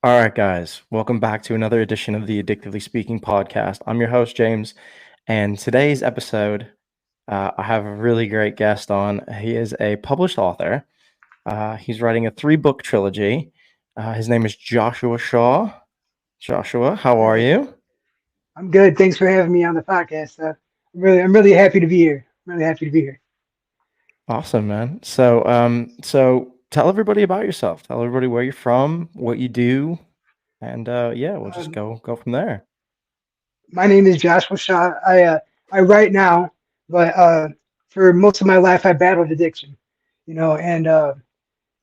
All right, guys, welcome back to another edition of the Addictively Speaking podcast. I'm your host, James, and today's episode, I have a really great guest on. He is a published author. He's writing a three-book trilogy. His name is Joshua Shaw. Joshua, how All are right. you? I'm good. Thanks for having me on the podcast. I'm really happy to be here. I'm really happy to be here. Awesome, man. So tell everybody about yourself. Tell everybody where you're from, what you do, and yeah, we'll just Um, go from there. my name is Joshua Shaw. I write now, but for most of my life I battled addiction. And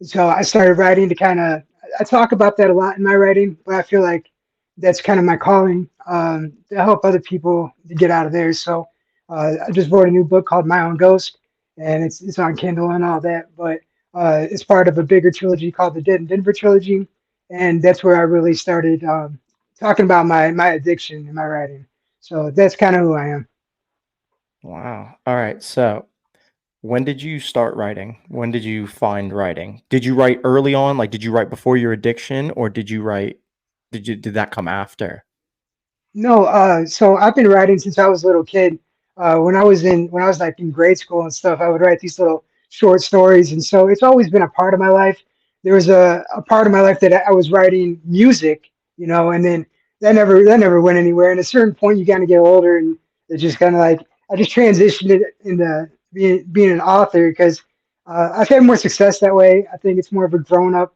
so I started writing to kind of. I talk about that a lot in my writing, but I feel like that's kind of my calling to help other people to get out of theirs. So I just wrote a new book called My Own Ghost, and it's on Kindle and all that. But it's part of a bigger trilogy called the Dead in Denver trilogy, and that's where I really started talking about my addiction in my writing. So that's kind of who I am. Wow. All right, so when did you start writing? When did you find writing? Did you write early on? Like, did you write before your addiction, or did that come after? No, so I've been writing since I was a little kid. When I was like in grade school and stuff, I would write these little short stories, and so it's always been a part of my life. There was a part of my life that I was writing music, and then that never went anywhere. And at a certain point, you kind of get older, and it's just kind of like I just transitioned it into being an author because I've had more success that way. I think it's more of a grown up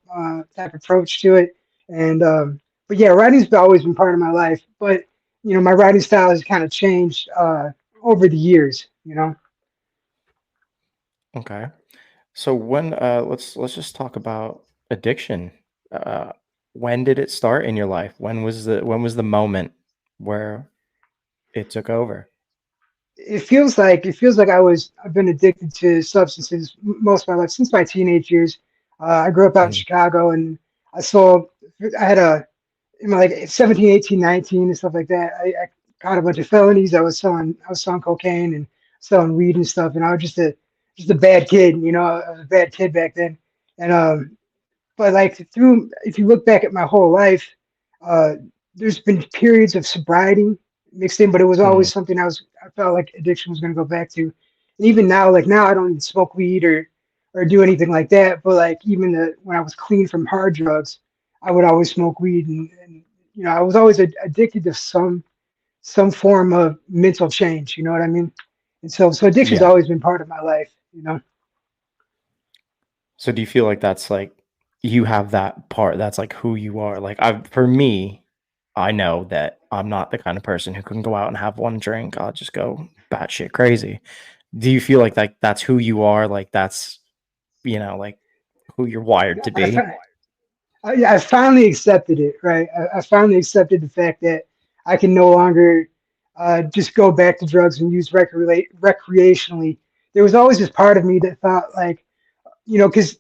type approach to it, and but yeah, writing's always been part of my life. But my writing style has kind of changed over the years. Okay. So let's just talk about addiction. Uh, when did it start in your life? When was the moment where it took over? It feels like I've been addicted to substances most of my life since my teenage years. I grew up out in Mhm. Chicago, and I saw I had a like 17, 18, 19, and stuff like that. I caught a bunch of felonies. I was selling cocaine and selling weed and stuff, and I was just a bad kid. I was a bad kid back then. And but like through if you look back at my whole life, uh, there's been periods of sobriety mixed in, but it was Mhm. always something I felt like addiction was going to go back to. And even now, like now, I don't even smoke weed or do anything like that. But like even when I was clean from hard drugs, I would always smoke weed, and I was always addicted to some form of mental change. You know what I mean? And so addiction's Yeah. always been part of my life. So do you feel like that's like you have that part that's like who you are? Like for me, I know that I'm not the kind of person who can go out and have one drink. I'll just go batshit crazy. Do you feel like that's who you are? Like that's like who you're wired to I, be? fi- I finally accepted it, right? I finally accepted the fact that I can no longer just go back to drugs and use recreationally. There was always this part of me that thought, like, because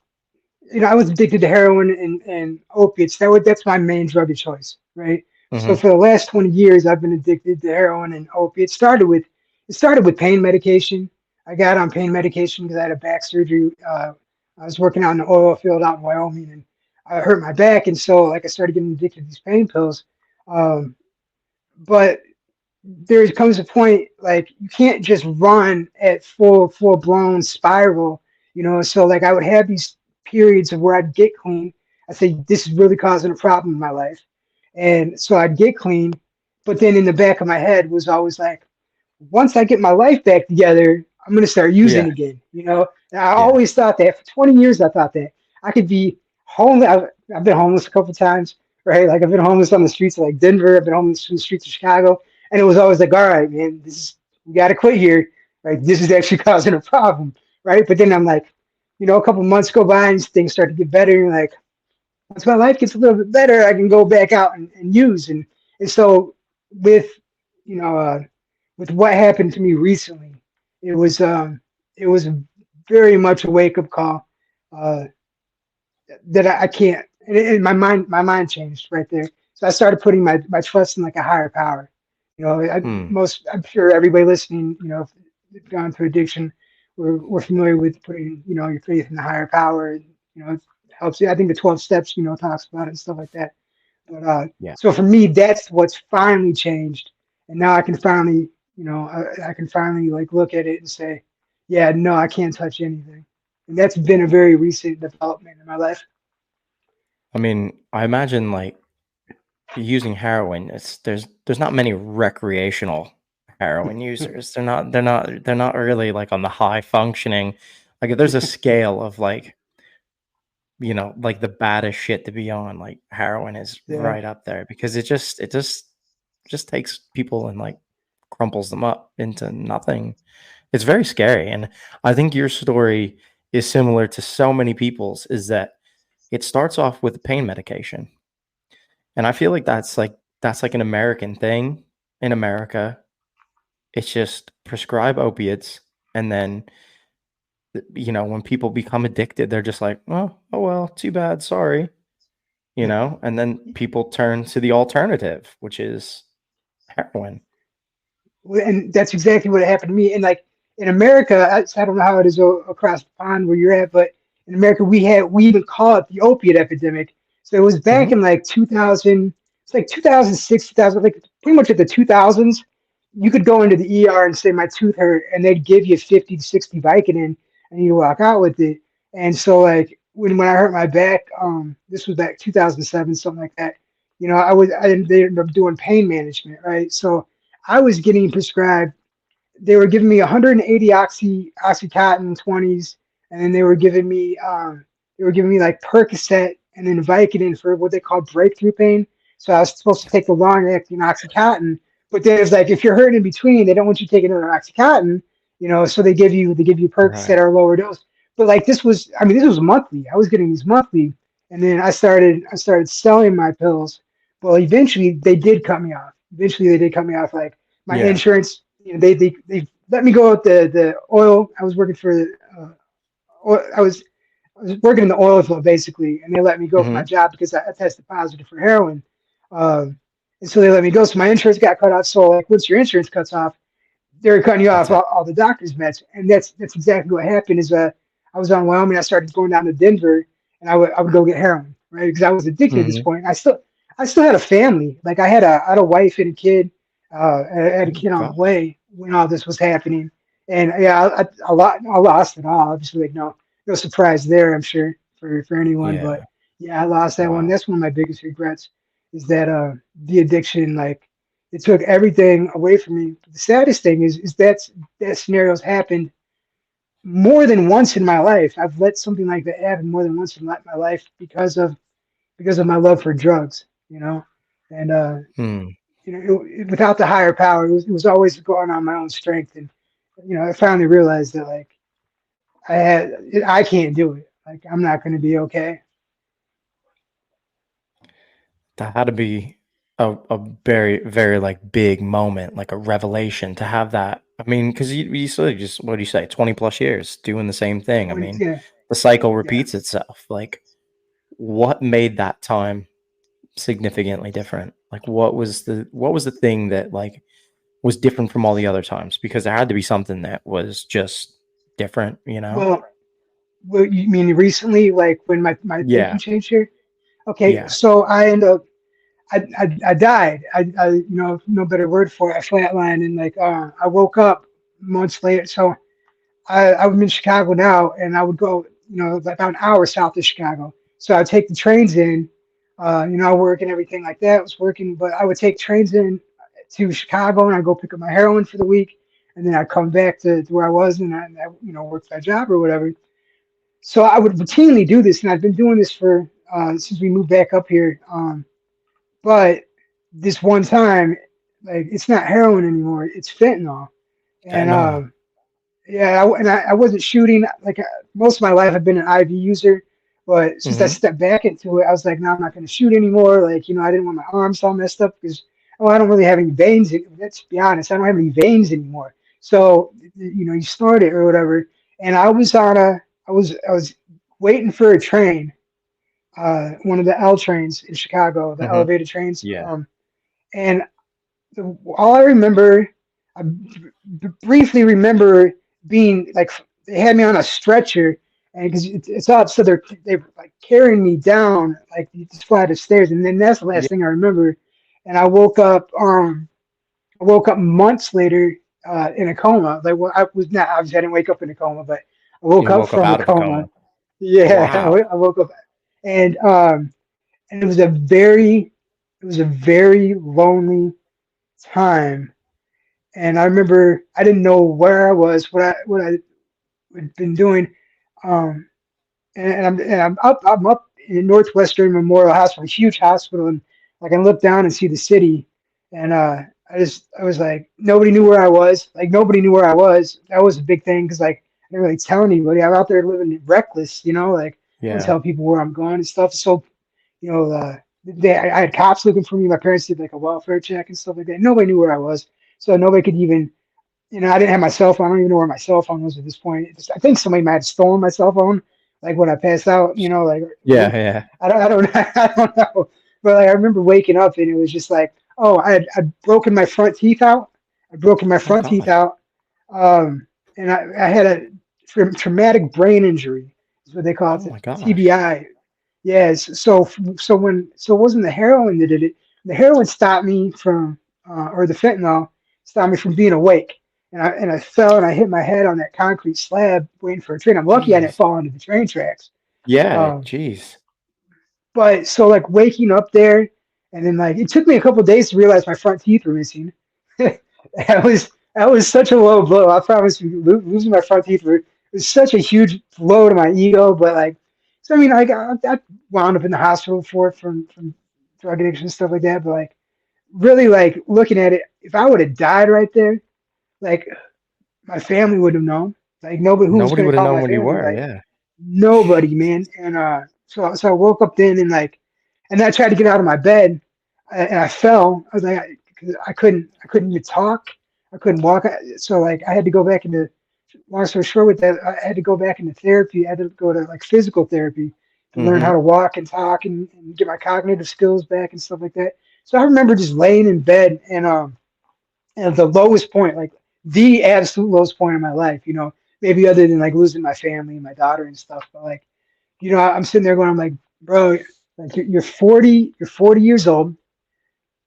I was addicted to heroin and opiates. That's my main drug of choice, right? So Mhm. for the last 20 years, I've been addicted to heroin and opiates. It started with pain medication. I got on pain medication because I had a back surgery. I was working out in the oil field out in Wyoming, and I hurt my back, and so like I started getting addicted to these pain pills. Um, but there comes a point like you can't just run at full blown spiral, so like I would have these periods of where I'd get clean. I say this is really causing a problem in my life, and so I'd get clean, but then in the back of my head was always like, once I get my life back together, I'm gonna start using Yeah. again. And I Yeah. always thought that for 20 years. I thought that I could be homeless. I've been homeless a couple times, right? Like I've been homeless on the streets of like Denver. I've been homeless on the streets of Chicago, and it was always like, all right, man, we got to quit here. Like this is actually causing a problem, right? But then I'm like, a couple months go by and things start to get better. And like once my life gets a little bit better, I can go back out and use. And so with you know with what happened to me recently, it was um it was very much a wake up call uh, that I can't. And my mind changed right there. So I started putting my trust in like a higher power. Hmm. I'm sure everybody listening, if they've gone through addiction, we're familiar with putting your faith in the higher power. It helps you. I think the 12 steps talks about it and stuff like that. But Yeah. so for me, that's what's finally changed, and now I can finally, I can finally like look at it and say, yeah, no, I can't touch anything, and that's been a very recent development in my life. I mean, I imagine like using heroin, it's there's not many recreational heroin users. They're not really like on the high functioning. Like if there's a scale of like, like the baddest shit to be on, like heroin is Yeah, right up there because it just takes people and like crumples them up into nothing. It's very scary. And I think your story is similar to so many people's, is that it starts off with pain medication. And I feel like that's like an American thing in America. It's just prescribe opiates, and then when people become addicted, they're just like, oh well, too bad, sorry, and then people turn to the alternative, which is heroin. and that's exactly what happened to me. And like in America, I don't know how it is across the pond where you're at, but in America, we even call it the opiate epidemic. So it was back Hmm. in like 2000, it's like 2006, 2000, like pretty much at the 2000s. You could go into the ER and say my tooth hurt, and they'd give you 50 to 60 Vicodin, and you walk out with it. And so like when I hurt my back, this was back 2007, something like that. They ended up doing pain management, right? So I was getting prescribed. They were giving me 180 oxycontin 20s, and then they were giving me like Percocet and then Vicodin for what they call breakthrough pain. So I was supposed to take the long acting oxycontin, but then it's like if you're hurting in between, they don't want you taking another oxycontin, so they give you Percocet Right. or a lower dose. But like this was monthly. I was getting these monthly, and then I started selling my pills. Well, eventually they did cut me off. Eventually they did cut me off. Like my Yeah. insurance, they let me go with the oil. I was working for I was working in the oil field basically, and they let me go for my Hmm. job because I tested positive for heroin. Um, and so they let me go. So my insurance got cut off. So like once your insurance cuts off, they're cutting you That's off it. all the doctor's meds, and that's exactly what happened. I was on Wyoming. I started going down to Denver, and I would go get heroin, right? Because I was addicted at this Hmm. point. I still had a family. Like I had a wife and a kid. I had a Oh kid on the gosh. way when all this was happening, and yeah, I lost it all. Obviously, like no surprise there. I'm sure for anyone, but Yeah. yeah, I lost that one. Wow. That's one of my biggest regrets is that the addiction like it took everything away from me. The saddest thing is that scenario's happened more than once in my life. I've let something like that happen more than once in my life because of my love for drugs, and Hmm. without the higher power, it was always going on my own strength, and I finally realized that like I can't do it. Like I'm not going to be okay. That had to be a very, very like big moment, like a revelation to have that. I mean, because you still just, what do you say, 20 plus years doing the same thing. I mean, Yeah, the cycle yeah. repeats itself. Like, what made that time significantly different? Like, what was the thing that like was different from all the other times? Because there had to be something that was just different, you know? Well, what you mean recently, like when my thinking Yeah. changed here? Okay, Yeah. so I end up I died. No better word for it. I flatlined and like I woke up months later. So I'm in Chicago now, and I would go, about an hour south of Chicago. So I'd take the trains in, I work and everything like that. I was working, but I would take trains in to Chicago, and I'd go pick up my heroin for the week, and then I'd come back to where I was, and I work that job or whatever. So I would routinely do this, and I've been doing this for since we moved back up here. But this one time, like it's not heroin anymore; it's fentanyl. And Fentanyl. yeah, I wasn't shooting. Like most of my life, I've been an IV user, but since I Hmm. stepped back into it, I was like, no, I'm not going to shoot anymore. Like I didn't want my arms all messed up because I don't really have any veins. Let's be honest, I don't have any veins anymore. So you snort it or whatever. And I was waiting for a train, one of the L trains in Chicago, the Hmm. elevated trains. Yeah. And all I remember, I briefly remember being like they had me on a stretcher and because it's up, so they're like carrying me down like this flight of stairs, and then that's the Yeah. last thing I remember. And I woke up months later in a coma. Like, well, I was not obviously I didn't wake up in a coma, but I woke You up woke up from a out of a coma. coma. Yeah, Wow. I woke up, and and it was a very lonely time. And I remember I didn't know where I was, what I had been doing. Um, I'm up in Northwestern Memorial Hospital, a huge hospital, and like I look down and see the city, and I was like nobody knew where I was, like nobody knew where I was. That was a big thing because like I didn't really tell anybody. I'm out there living reckless, like I don't Yeah. tell people where I'm going and stuff. So I had cops looking for me. My parents did like a welfare check and stuff like that. Nobody knew where I was, so nobody could even I didn't have my cell phone. I don't even know where my cell phone was at this point. I think somebody might have stolen my cell phone, like when I passed out. Like Yeah. Yeah. I don't, I don't know. But like, I remember waking up and it was just like, oh, I'd broken my front teeth out. I'd broken my Oh front teeth gosh. out, um, and I had a traumatic brain injury. Is what they call Oh it, my gosh. TBI. Yes. So it wasn't the heroin that did it. The heroin stopped me from, or the fentanyl stopped me from being awake. And I fell and I hit my head on that concrete slab waiting for a train. I'm lucky I didn't Jeez. fall into the train tracks. Yeah. Um, Jeez. but so like waking up there, and then like it took me a couple of days to realize my front teeth were missing. That was such a low blow. I promise you, losing my front teeth was such a huge blow to my ego. But like, so I mean, I wound up in the hospital from drug addiction and stuff like that. But like, really like looking at it, if I would have died right there, like my family would have known. Like nobody who was Nobody gonna would have call known my what you family. were. Like Yeah. nobody, man. And so I woke up then and like, and then I tried to get out of my bed, and I fell. I was like, I couldn't even talk. I couldn't walk. So like, I had to go back into. Long story short, with that, I had to go back into therapy. I had to go to like physical therapy to learn how Mm-hmm. to walk and talk and get my cognitive skills back and stuff like that. So I remember just laying in bed and the lowest point, like the absolute lowest point in my life. Maybe other than like losing my family and my daughter and stuff, but like I'm sitting there going, I'm like, bro, like you're 40, you're 40 years old.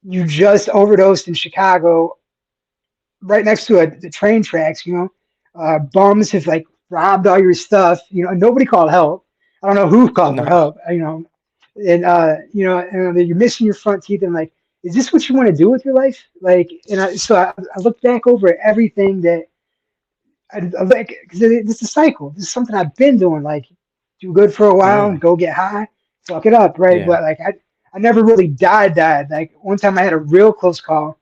You just overdosed in Chicago, right next to the train tracks. Bums have like robbed all your stuff. Nobody called help. I don't know who called for No. help. And and you're missing your front teeth. And like, is this what you want to do with your life? Like, I look back over everything that I like because it's a cycle. This is something I've been doing. Like, do good for a while and Yeah. go get high, fuck it up, right? Yeah. But like, I never really died. Like one time I had a real close call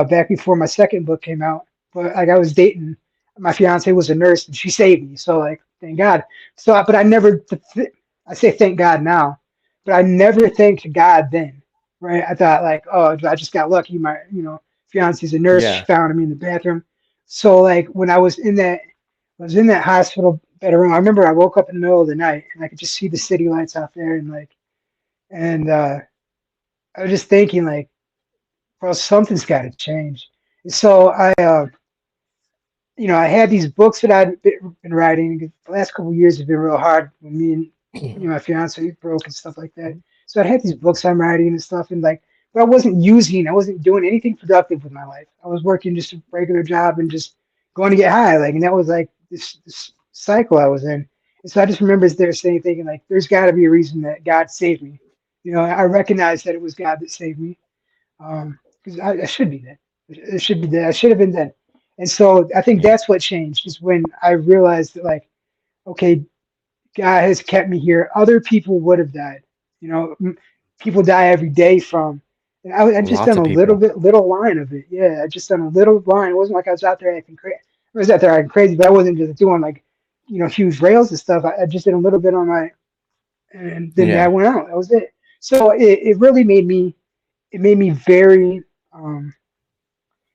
back before my second book came out. But like I was dating, my fiance was a nurse and she saved me. So like, thank God. But I never. I say thank God now, but I never thanked God then, right? I thought like, oh, I just got lucky. My fiance's a nurse. She Yeah. found me in the bathroom. So like when I was in that hospital bedroom. I remember I woke up in the middle of the night and I could just see the city lights out there and like, and I was just thinking like, well, something's got to change. So I had these books that I'd been writing. The last couple of years have been real hard when me and my fiance broke and stuff like that. So I had these books I'm writing and stuff, and like, but I wasn't doing anything productive with my life. I was working just a regular job and just going to get high, like, and that was like this cycle I was in. And so I just remember there saying, thinking like, there's got to be a reason that God saved me. I recognized that it was God that saved me because I should be dead. It should be dead. I should have been dead. And so I think Yeah. that's what changed is when I realized that like, okay, God has kept me here. Other people would have died. You know, people die every day from. And I just Lots done of a people. little line of it. Yeah, I just done a little line. It wasn't like I was out there acting crazy. I was out there acting crazy, but I wasn't just doing like, huge rails and stuff. I just did a little bit on my, and then I Yeah. went out. That was it. So it really it made me very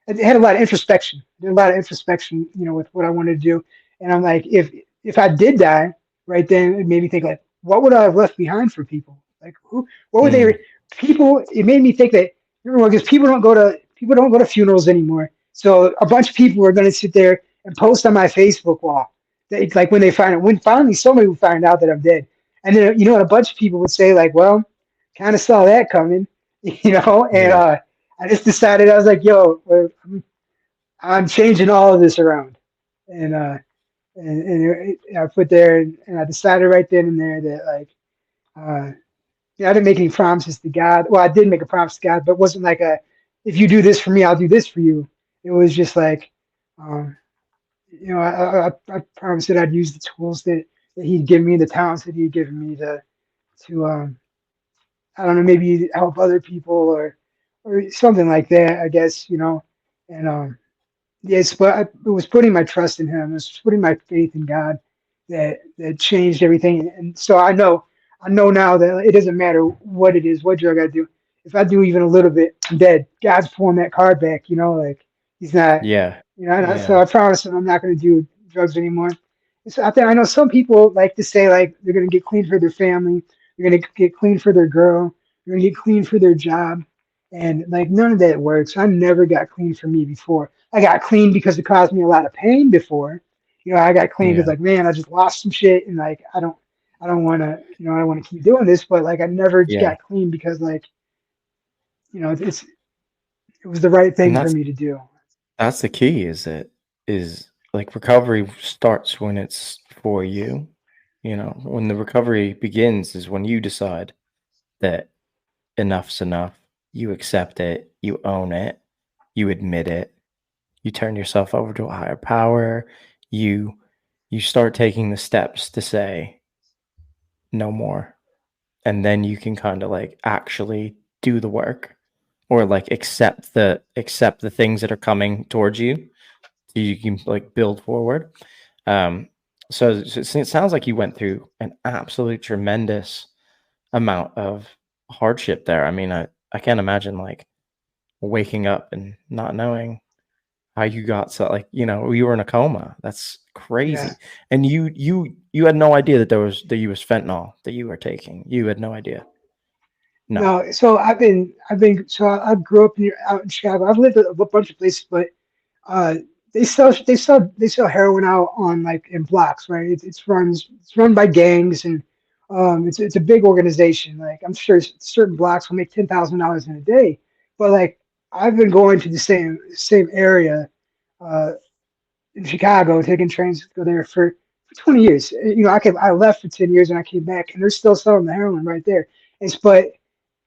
it had a lot of introspection. Did a lot of introspection, with what I wanted to do. And I'm like, if I did die, right then it made me think like, what would I have left behind for people? Like what would they Mm. people? It made me think that because people don't go to funerals anymore. So a bunch of people are going to sit there and post on my Facebook wall. like when they find it, when finally somebody would find out that I'm dead, and then and a bunch of people would say like, well, kind of saw that coming, and Yeah. I just decided I was like, yo, well, I'm changing all of this around, and I put there and I decided right then and there that like. I didn't make any promises to God. Well, I did make a promise to God, but it wasn't like a, if you do this for me, I'll do this for you. It was just like, um, I promised that I'd use the tools that He'd given me, the talents that He'd given me to I don't know, maybe help other people or something like that. I guess and yes, but it was putting my trust in Him. It was putting my faith in God that changed everything. And so I know now that it doesn't matter what it is, what drug I do. If I do even a little bit, I'm dead. God's pulling that card back. Like He's not. Yeah. So Yeah. I promise Him I'm not going to do drugs anymore. And so I know some people like to say like they're going to get clean for their family, they're going to get clean for their girl, they're going to get clean for their job, and like none of that works. I never got clean for me before. I got clean because it caused me a lot of pain before. I got clean because Yeah. like, man, I just lost some shit and like I don't want to, I don't want to keep doing this. But like, I never Yeah. got clean because like, it was the right And thing for that's me to do. that's the key is that is like recovery starts when it's for you. When the recovery begins is when you decide that enough's enough. You accept it, you own it, you admit it, you turn yourself over to a higher power, you you start taking the steps to say no more. And then you can kind of like actually do the work or like accept the things that are coming towards you so you can like build forward. Um so it sounds like you went through an absolute tremendous amount of hardship there. I mean, I can't imagine like waking up and not knowing how you got so like, you were in a coma. That's Yeah. crazy. And you had no idea that you was fentanyl that you were taking. You had no idea. No. No, so so I grew up out in Chicago. I've lived a bunch of places, but uh, they sell heroin out on like in blocks, right? It's run by gangs and it's a big organization. Like I'm sure certain blocks will make $10,000 in a day, but like I've been going to the same area uh, in Chicago, taking trains to go there for 20 years. I left for 10 years and I came back, and they're still selling the heroin right there. But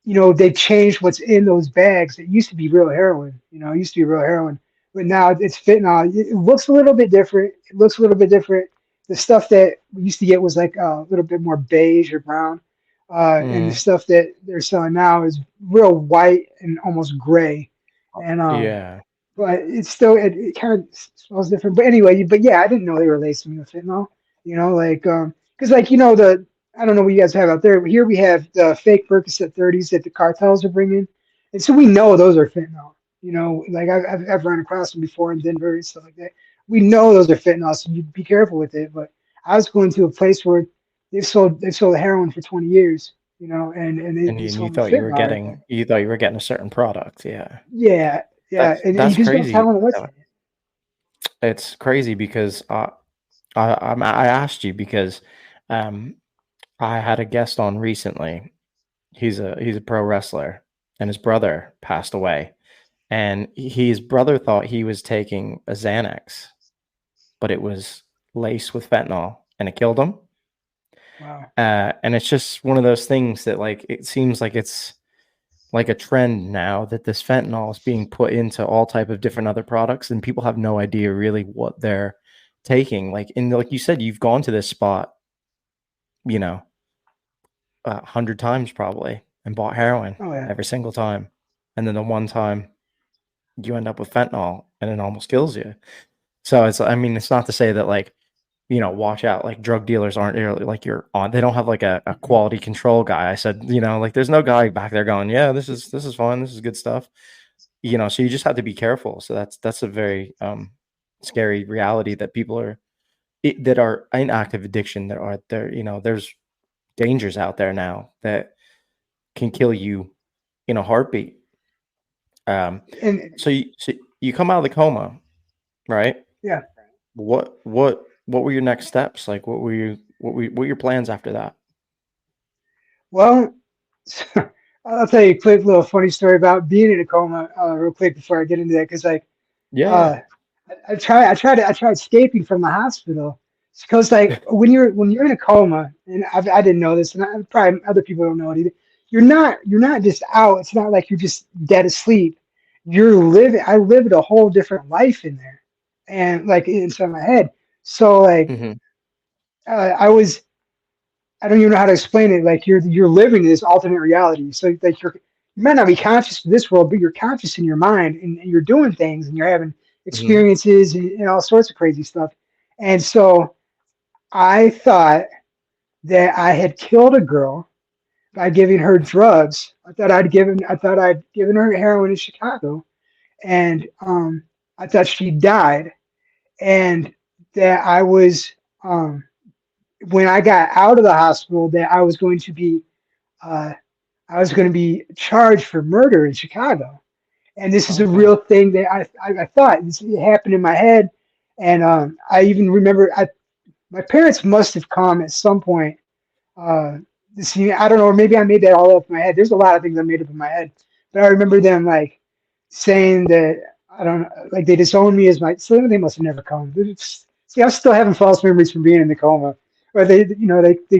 they've changed what's in those bags. It used to be real heroin, it used to be real heroin, but now it's fentanyl. It looks a little bit different. It looks a little bit different. The stuff that we used to get was like a little bit more beige or brown. And the Mhm. stuff that they're selling now is real white and almost gray. And Yeah. but it's still it kind of smells different. But anyway, but yeah, I didn't know they were lacing me with fentanyl. Like because like the I don't know what you guys have out there, but here we have the fake Percocet 30s that the cartels are bringing, and so we know those are fentanyl. Like I've run across them before in Denver and stuff like that. We know those are fentanyl, so you be careful with it. But I was going to a place where they've sold heroin for 20 years, and And they you sold me thought you were fentanyl right there. getting a certain product. Yeah. Yeah, yeah, and you That's just don't tell crazy. them what's in it. It's crazy because I asked you because um I had a guest on recently. He's a pro wrestler and his brother passed away. And his brother thought he was taking a Xanax, but it was laced with fentanyl and it killed him. Wow. And it's just one of those things that like it seems like it's like a trend now that this fentanyl is being put into all type of different other products and people have no idea really what they're taking. Like you said, you've gone to this spot, you know, 100 times probably and bought heroin Oh yeah. every single time. And then the one time you end up with fentanyl and it almost kills you. So I mean, it's not to say that like, watch out, like drug dealers aren't really like you're on, they don't have like a Mhm. quality control guy. I said, like there's no guy back there going, yeah, this is fun. This is good stuff. So you just have to be careful. So that's a very scary reality that people that are in active addiction that are there. There's dangers out there now that can kill you in a heartbeat. Um, And so you come out of the coma, right? yeah, What? what were your next steps? Like, what were your plans after that? Well, I'll tell you a quick little funny story about being in a coma, real quick before I get into that, because like Yeah, yeah. uh, I tried escaping from the hospital because like when you're in a coma, and I didn't know this, and probably other people don't know it either. You're not just out. It's not like you're just dead asleep. You're living. I lived a whole different life in there, and like inside my head. So like Mhm, I was. I don't even know how to explain it. Like you're living this alternate reality. So like you might not be conscious of this world, but you're conscious in your mind, and you're doing things, and you're having mhm. experiences and all sorts of crazy stuff. And so I thought that I had killed a girl by giving her drugs. I thought I'd given her heroin in Chicago, and I thought she died, and that I was when I got out of the hospital that uh, I was going to be charged for murder in Chicago. And this is a Okay. real thing that I thought it happened in my head. And I even remember my parents must have come at some point. Uh, I don't know, or maybe I made that all up in my head. There's a lot of things I made up in my head, but I remember them like saying that I don't like they disowned me as my. So they must have never come. See, I'm still having false memories from being in the coma, or they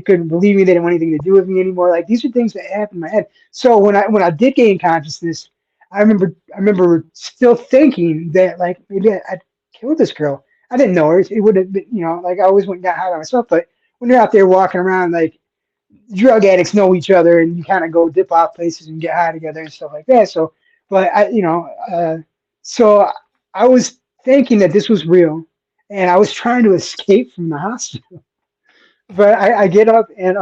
couldn't believe me. They didn't want anything to do with me anymore. Like these are things that happened in my head. So when I did gain consciousness, I remember still thinking that like maybe I'd killed this girl. I didn't know her. It would have been, like I always went and got high by myself. But when you're out there walking around, like drug addicts know each other, and you kind of go dip off places and get high together and stuff like that. So, but so I was thinking that this was real, and I was trying to escape from the hospital. But I get up and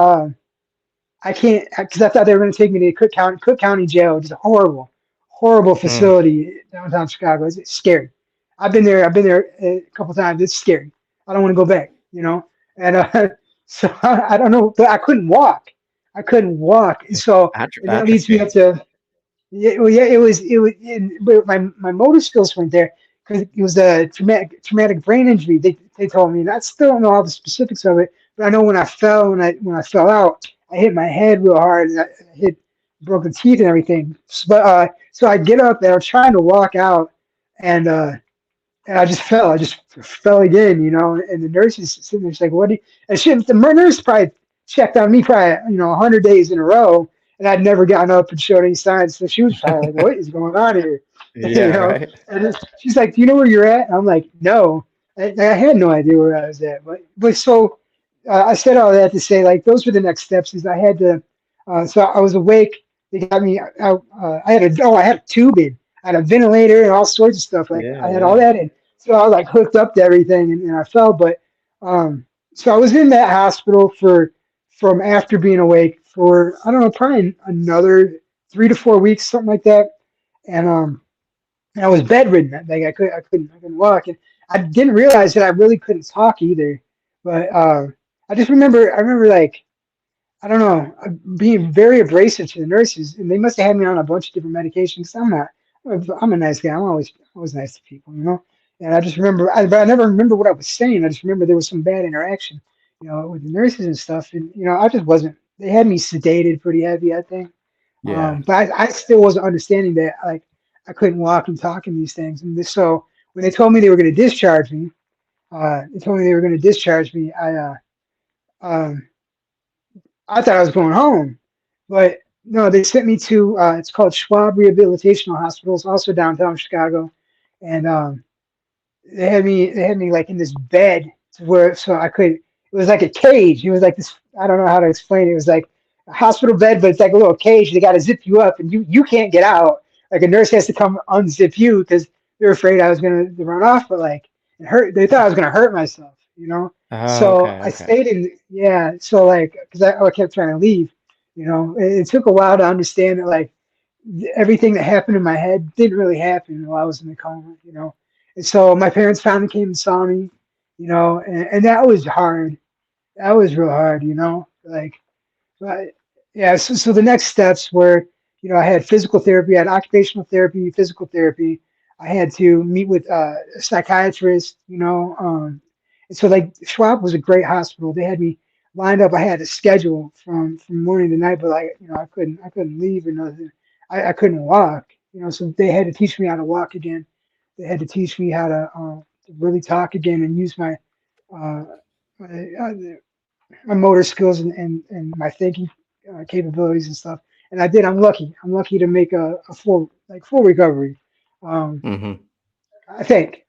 I can't because I thought they were going to take me to Cook County Jail, which is a horrible, horrible Mm. facility downtown Chicago. It's scary. I've been there a couple times. It's scary. I don't want to go back. And so I don't know, but I couldn't walk. I couldn't walk, and so and that That leads me up tricky. to yeah, well, yeah, it was, but my motor skills weren't there because it was a traumatic brain injury. They told me, and I still don't know all the specifics of it, but I know when I fell out, I hit my head real hard, and I hit broke the teeth and everything. But so I get up and I'm trying to walk out, and and I just fell. I just fell again, And the nurse is sitting there, she's like, "What?" And the nurse probably checked on me probably 100 days in a row, and I'd never gotten up and showed any signs. So she was probably like, "What is going on here?" you Yeah, know. right? She's like, "Do you know where you're at?" And I'm like, "No." I had no idea where I was at, but so I said all that to say like those were the next steps. Is I had to. So I was awake. They got me. I had a tube in. I had a ventilator and all sorts of stuff. Like Yeah, I had all yeah. that in. So I was like hooked up to everything, and I fell. But so I was in that hospital from after being awake for I don't know, probably another 3 to 4 weeks, something like that. And and I was bedridden. Like I couldn't walk, and I didn't realize that I really couldn't talk either. But I remember like I don't know, being very abrasive to the nurses, and they must have had me on a bunch of different medications. I'm a nice guy. Always nice to people. And I just remember, but I never remember what I was saying. I just remember there was some bad interaction, with the nurses and stuff. And I just wasn't. They had me sedated pretty heavy, I think. Yeah. But I still wasn't understanding that like I couldn't walk and talk and these things. So when they told me they were going to discharge me, um, I thought I was going home, but no, they sent me to it's called Schwab Rehabilitational Hospital. It's also downtown Chicago, and they had me like in this bed to where so I could. It was like a cage. It was like this. I don't know how to explain it. It was like a hospital bed, but it's like a little cage. They got to zip you up, and you can't get out. Like a nurse has to come unzip you because they're afraid I was gonna run off, but like it hurt. They thought I was gonna hurt myself. Oh, So okay, I okay. stayed in. Yeah. So like because I kept trying to leave. It took a while to understand that like everything that happened in my head didn't really happen while I was in the coma. And so my parents finally came and saw me, and that was hard. That was real hard. Like, but yeah. So the next steps were, I had physical therapy, I had occupational therapy, physical therapy. I had to meet with a psychiatrist, And so like Schwab was a great hospital. They had me lined up. I had a schedule from morning to night, but like I couldn't leave or nothing. I couldn't walk. So they had to teach me how to walk again. They had to teach me how to really talk again and use uh, my, my motor skills and my thinking capabilities and stuff. And I did. I'm lucky. I'm lucky to make a full recovery. Um, Mhm. I think.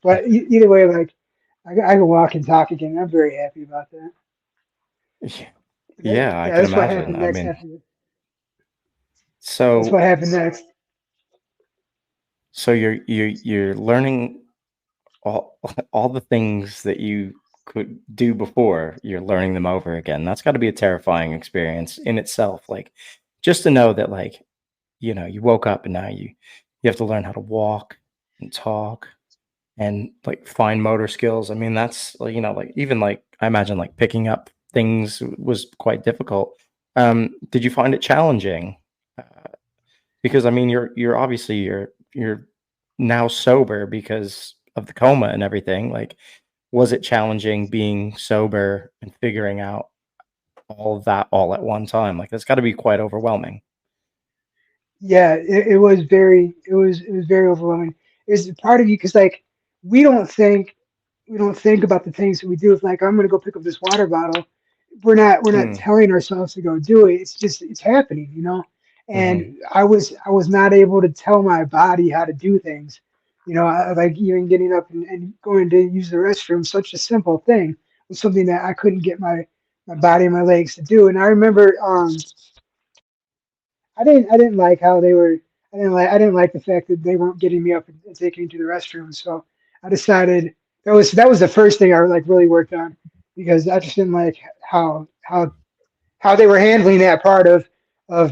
But either way, like I can walk and talk again. I'm very happy about that. Yeah, That yeah, I yeah, can that's what imagine. happened I next. mean, After that's what so happened next. so you're learning all all the things that you could do before, you're learning them over again. That's got to be a terrifying experience in itself. Like just to know that like, you woke up and now you have to learn how to walk and talk and like fine motor skills. I mean, that's like, like even like I imagine like picking up things was quite difficult. Did you find it challenging? Uh, because I mean, you're obviously you're now sober because of the coma and everything. Like, was it challenging being sober and figuring out all of that all at one time? Like, that's got to be quite overwhelming. Yeah, it was very overwhelming. It's part of you because like we don't think we don't think about the things that we do. If like I'm gonna go pick up this water bottle, we're not Mm, telling ourselves to go do it. It's just it's happening. And mhm, I was not able to tell my body how to do things. Like even getting up and going to use the restroom, such a simple thing was something that I couldn't get my body and my legs to do. And I remember I didn't like how they were. I didn't like the fact that they weren't getting me up and taking me to the restroom. So I decided that was the first thing I like really worked on because I just didn't like how they were handling that part of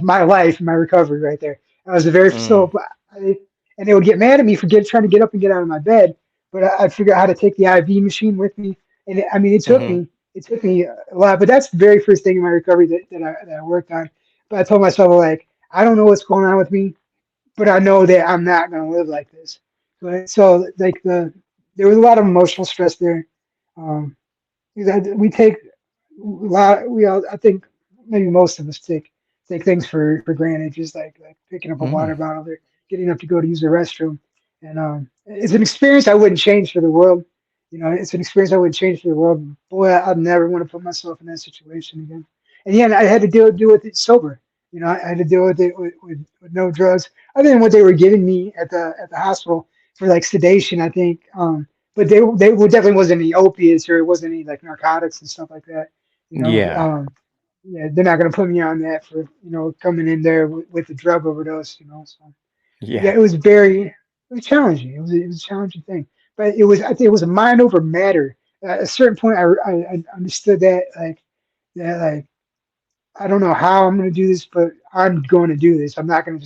my life and my recovery right there. I was the very mm, so I, and they would get mad at me for trying to get up and get out of my bed, but I figured out how to take the IV machine with me, and I mean mhm. it took me a lot, but that's the very first thing in my recovery that I worked on. But I told myself like I don't know what's going on with me, but I know that I'm not going to live like this. So like there was a lot of emotional stress there. Um, we take a lot. We all, I think maybe most of us take things for granted, just like picking up a Mm. water bottle or getting up to go to use the restroom. And it's an experience I wouldn't change for the world. It's an experience I wouldn't change for the world. Boy, I'd never want to put myself in that situation again. And yeah, I had to deal with it sober. I had to deal with it with no drugs other than what they were giving me at the hospital for like sedation, I think. But they definitely wasn't any opiates or it wasn't any like narcotics and stuff like that. You know, Yeah, um, yeah, they're not gonna put me on that for coming in there with a drug overdose. So yeah, yeah, it was challenging. It was a challenging thing, but I think it was a mind over matter. At a certain point, I understood that I don't know how I'm gonna do this, but I'm going to do this. I'm not going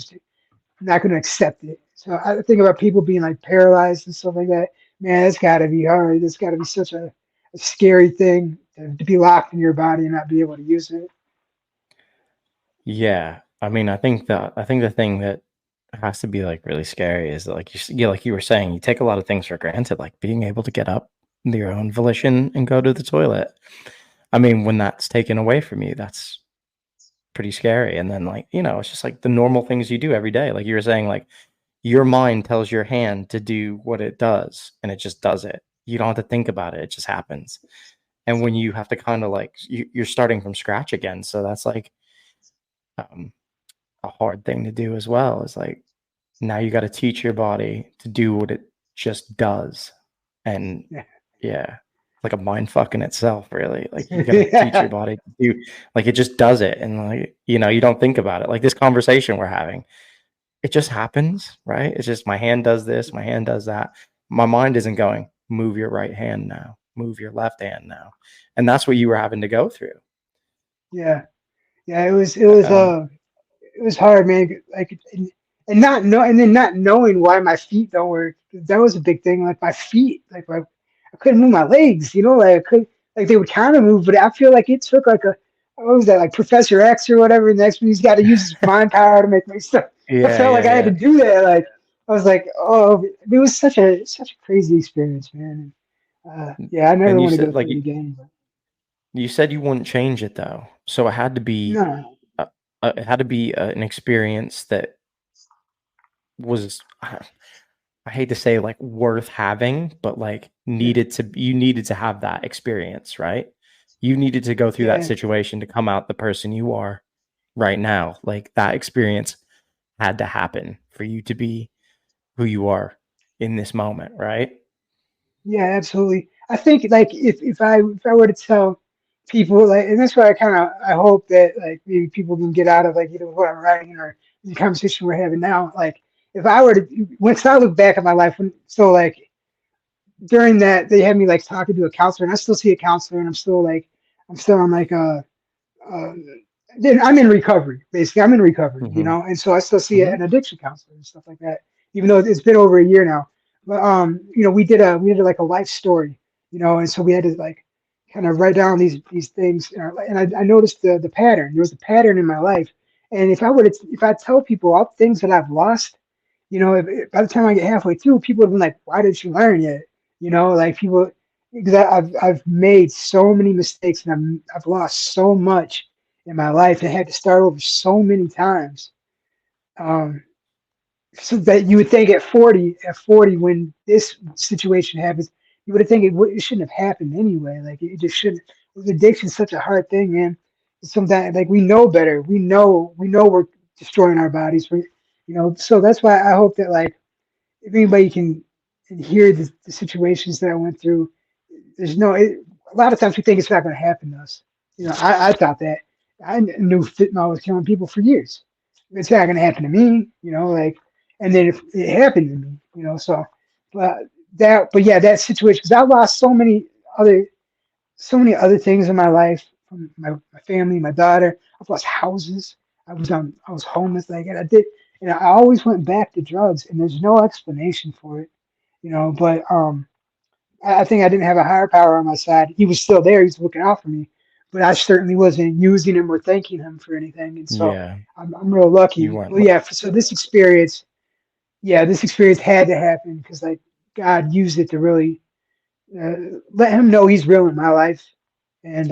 to accept it. So I think about people being like paralyzed and stuff like that. Man, it's got to be hard. It's got to be such a scary thing to be locked in your body and not be able to use it. yeah. I mean, I think the thing that has to be like really scary is that, like yeah, like you were saying, you take a lot of things for granted, like being able to get up your own volition and go to the toilet. I mean, when that's taken away from you, that's pretty scary. And then like, it's just like the normal things you do every day. Like you were saying, like your mind tells your hand to do what it does and it just does it. You don't have to think about it. It just happens. And when you have to kind of like you're starting from scratch again. So that's like um, a hard thing to do as well. Is like now you got to teach your body to do what it just does. And Yeah. yeah, like a mind fuck in itself, really. Like you got to teach your Yeah. body to do like it just does it. And like, you don't think about it. Like this conversation we're having, it just happens, right? It's just my hand does this, my hand does that. My mind isn't going, move your right hand now, move your left hand now. And that's what you were having to go through. Yeah. Yeah. It was hard, man. Like, and then not knowing why my feet don't work. That was a big thing. Like my feet, I couldn't move my legs. Like I could, like they would kind of move, but I feel like it took like what was that, like Professor X or whatever. And next he's got to use his mind power to make my stuff. I Yeah, felt like yeah, I had to yeah. do that. Like I was like, oh, it was such a crazy experience, man. Yeah, I And never you want to go said like through it again. But you said you wouldn't change it though. So it had to be no, uh, it had to be an experience that was I hate to say like worth having, but like yeah, you needed to have that experience, right? You needed to go through that yeah, situation to come out the person you are right now. Like that experience had to happen for you to be who you are in this moment, right? yeah, absolutely. I think like if I were to tell people like, and that's why I hope that like maybe people can get out of like either what I'm writing or the conversation we're having now. Like if I were to once I look back at my life, so like during that they had me like talking to a counselor, and I still see a counselor, and I'm still on like um, then I'm in recovery. Basically, I'm in recovery, Mm-hmm. and so I still see Mm-hmm. an addiction counselor and stuff like that, even though it's been over a year now. But we did like a life story, and so we had to like kind of write down these things, and I noticed the pattern. There was a pattern in my life, and if I tell people all the things that I've lost, if by the time I get halfway through, people have been like, "Why didn't you learn yet?" Like people because I've made so many mistakes and I've lost so much in my life and had to start over so many times. Um, so that you would think at 40, when this situation happens, you would think it shouldn't have happened anyway. Like it just shouldn't. Addiction's such a hard thing, man. Sometimes like we know better. We know we're destroying our bodies. So that's why I hope that like if anybody can hear the situations that I went through, there's no. A lot of times we think it's not going to happen to us. I thought that. I knew fentanyl was killing people for years. It's not going to happen to me. Like, and then if it happened to me, so, but but yeah, that situation because I lost other, so many other things in my life from my family, my daughter. I've lost houses. I was homeless. Like, and I did, and I always went back to drugs, and there's no explanation for it. But I think I didn't have a higher power on my side. He was still there. He was looking out for me, but I certainly wasn't using him or thanking him for anything. And so Yeah, I'm real you lucky. weren't. Well, yeah. So this experience had to happen because like God used it to really let him know He's real in my life. And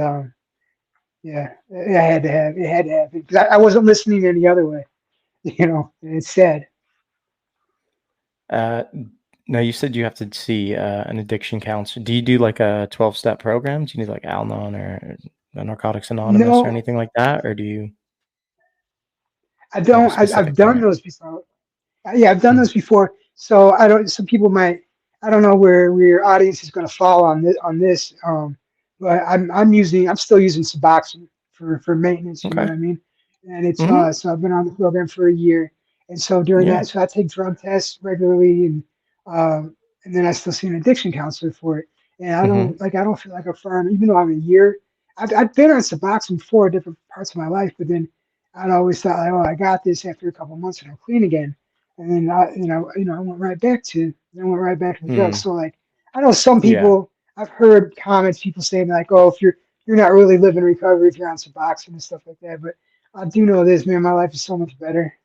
yeah, it had to happen because I wasn't listening any other way. And it's sad. Uh, no, you said you have to see an addiction counselor. Do you do like a 12-step program? Do you need like Al-Anon or Narcotics Anonymous or No, anything like that? Or do you I have a don't. I've specific done parent? those before. Yeah, I've done Mm. those before. So I don't. Some people might. I don't know where your audience is going to fall on this. But I'm still using Suboxone for maintenance. You know Okay. what I mean? And it's Hmm. so I've been on the program for a year, and so during Yeah. that, so I take drug tests regularly, and then I still see an addiction counselor for it. And Hmm. I don't feel like a firm, even though I'm a year. I've been on Suboxone before different parts of my life, but then I'd always thought like, oh, I got this after a couple months and I'm clean again. And then I went right back to the drugs. Mm. So like, I know some Yeah. people. I've heard comments people saying like, oh, if you're not really living recovery if you're on Suboxone and stuff like that. But I do know this, man. My life is so much better,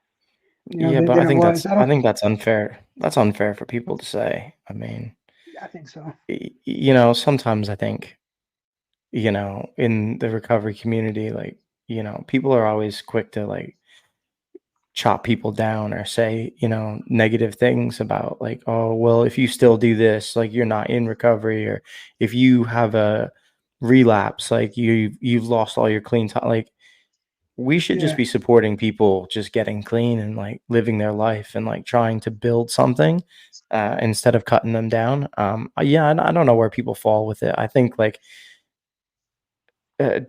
Yeah, but than it was. I think that's unfair. That's unfair for people to say. I mean, I think so. sometimes I think, in the recovery community, like, people are always quick to like chop people down or say, negative things about like, oh, well, if you still do this, like you're not in recovery, or if you have a relapse, like you've lost all your clean time. Like we should just Yeah, be supporting people just getting clean and like living their life and like trying to build something instead of cutting them down. Yeah, I don't know where people fall with it. I think like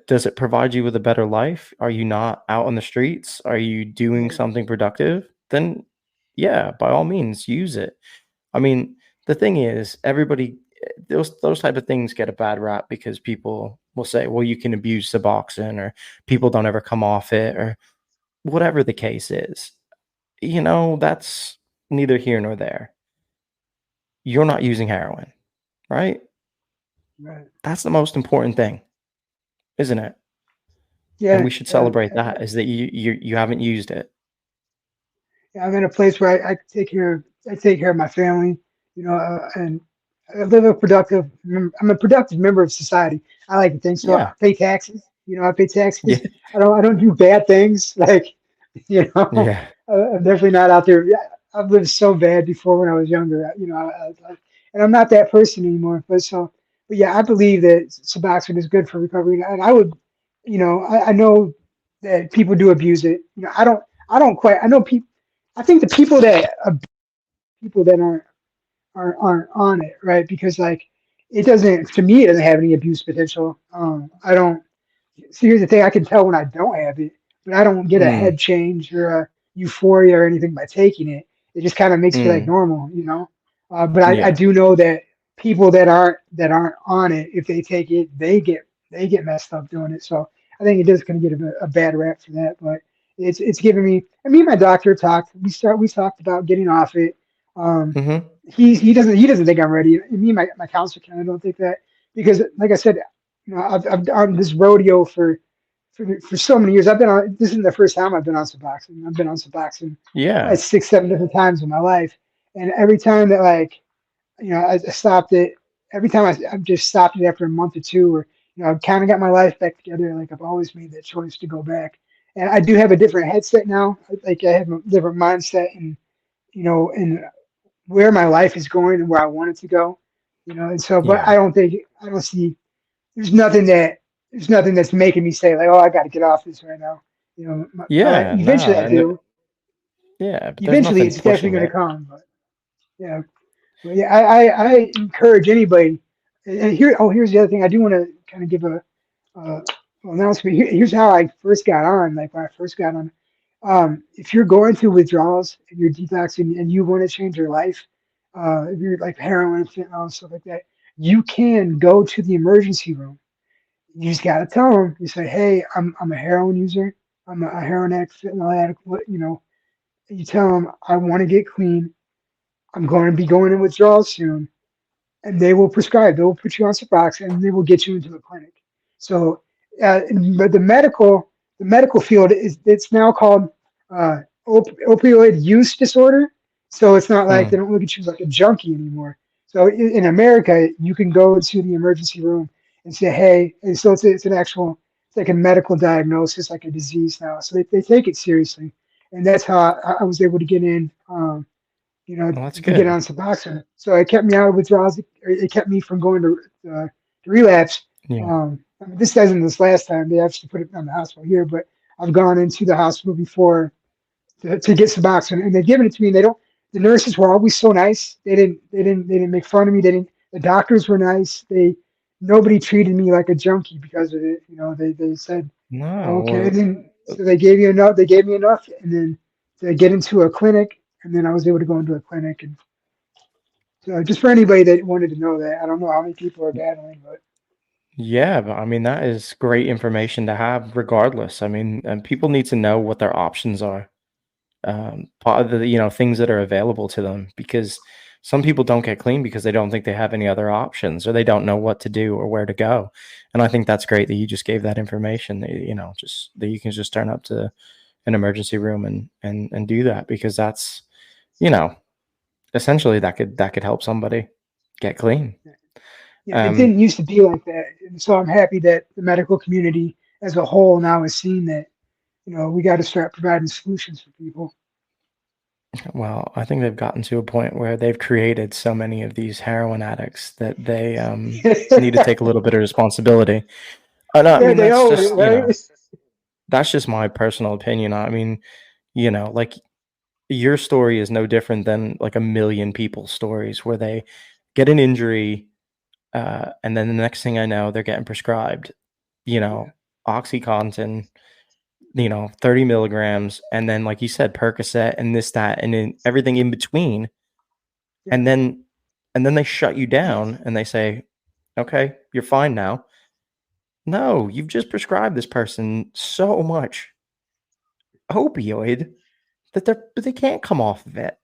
does it provide you with a better life? Are you not out on the streets? Are you doing yeah, something productive? Then, yeah, by all means, use it. I mean, the thing is, everybody, those type of things get a bad rap because people will say, "Well, you can abuse Suboxone," or people don't ever come off it, or whatever the case is. That's neither here nor there. You're not using heroin, right? right. That's the most important thing, isn't it? And Yeah, we should yeah, celebrate that, is that you haven't used it. yeah. I'm in a place where I take care of my family, and I live a productive. I'm a productive member of society. I like to think so. I Yeah. pay taxes. I pay taxes. Yeah. I don't do bad things. Like, you know, Yeah. I'm definitely not out there. Yeah, I've lived so bad before when I was younger. And I'm not that person anymore. But yeah, I believe that Suboxone is good for recovery, and I would, I know that people do abuse it. I don't quite. I know people. I think the people that aren't on it, right? Because like it doesn't to me it doesn't have any abuse potential. I don't see here's the thing, I can tell when I don't have it, but I don't get a Mm. head change or a euphoria or anything by taking it. It just kind of makes me like Mm. normal. But I Yeah. do know that people that aren't on it, if they take it, they get messed up doing it. So I think it does kind of get a bad rap for that. But it's giving me. I mean, my doctor talked. We talked about getting off it. Um, Mm-hmm. he doesn't think I'm ready. And me and my counselor kind of don't think that because, like I said, I've done this rodeo for so many years. I've been on. This isn't the first time I've been on Suboxone. I've been on Suboxone probably Yeah. 6, 7 different times in my life, and every time that like I stopped it. Every time I've just stopped it after a month or two, or I've kind of got my life back together. Like I've always made that choice to go back, and I do have a different headset now. Like I have a different mindset, and where my life is going and where I want it to go. And so, but Yeah. I don't see, there's nothing that, there's nothing that's making me say like, oh, I got to get off this right now. My life, Yeah. eventually No. I do. Yeah, but there's Eventually nothing it's definitely pushing going to it. come, yeah, but yeah, I encourage anybody. And here's the other thing. I do want to kind of give a announcement. Here's how I first got on. Like when I first got on, if you're going through withdrawals and you're detoxing and you want to change your life, if you're like heroin, fentanyl, stuff like that, you can go to the emergency room. You just gotta tell them. You say, "Hey, I'm a heroin user. I'm a heroin addict, fentanyl addict. You tell them I want to get clean. I'm going to be going in withdrawal soon, and they will prescribe. They will put you on Suboxone, and they will get you into a clinic. So, but the medical field is it's now called opioid use disorder. So it's not like they Mm. don't look at you like a junkie anymore. So in America, you can go to the emergency room and say, "Hey," and so it's an actual it's like a medical diagnosis, like a disease now. So they take it seriously, and that's how I was able to get in. Well, that's To get good. on Suboxone. So it kept me out of withdrawals. It kept me from going to relapse. Yeah. I mean, this doesn't this last time. They actually put it on the hospital here, but I've gone into the hospital before to get Suboxone, and they've given it to me. And they don't. The nurses were always so nice. They didn't make fun of me. They didn't. The doctors were nice. Nobody treated me like a junkie because of it. They said, No. "Oh, okay." And Well, then so they gave you enough. They gave me enough, and then to get into a clinic, and then I was able to go into a clinic. And so just for anybody that wanted to know that, I don't know how many people are battling, but yeah, but I mean, that is great information to have regardless. I mean, and people need to know what their options are. Part of the, things that are available to them because some people don't get clean because they don't think they have any other options or they don't know what to do or where to go. And I think that's great that you just gave that information that, just that you can just turn up to an emergency room and do that because that's, you know, essentially that could help somebody get clean. yeah, it Um, didn't used to be like that. And so I'm happy that the medical community as a whole now is seeing that, we got to start providing solutions for people. well, I think they've gotten to a point where they've created so many of these heroin addicts that they need to take a little bit of responsibility. No, I Yeah, mean they that's own it, just right? that's just my personal opinion. I mean, like your story is no different than like a million people's stories where they get an injury, and then the next thing I know, they're getting prescribed, you Yeah, know, OxyContin, 30 milligrams, and then like you said, Percocet and this, that, and then everything in between, yeah, and then they shut you down and they say, okay, you're fine now. No, you've just prescribed this person so much opioid that they can't come off of it.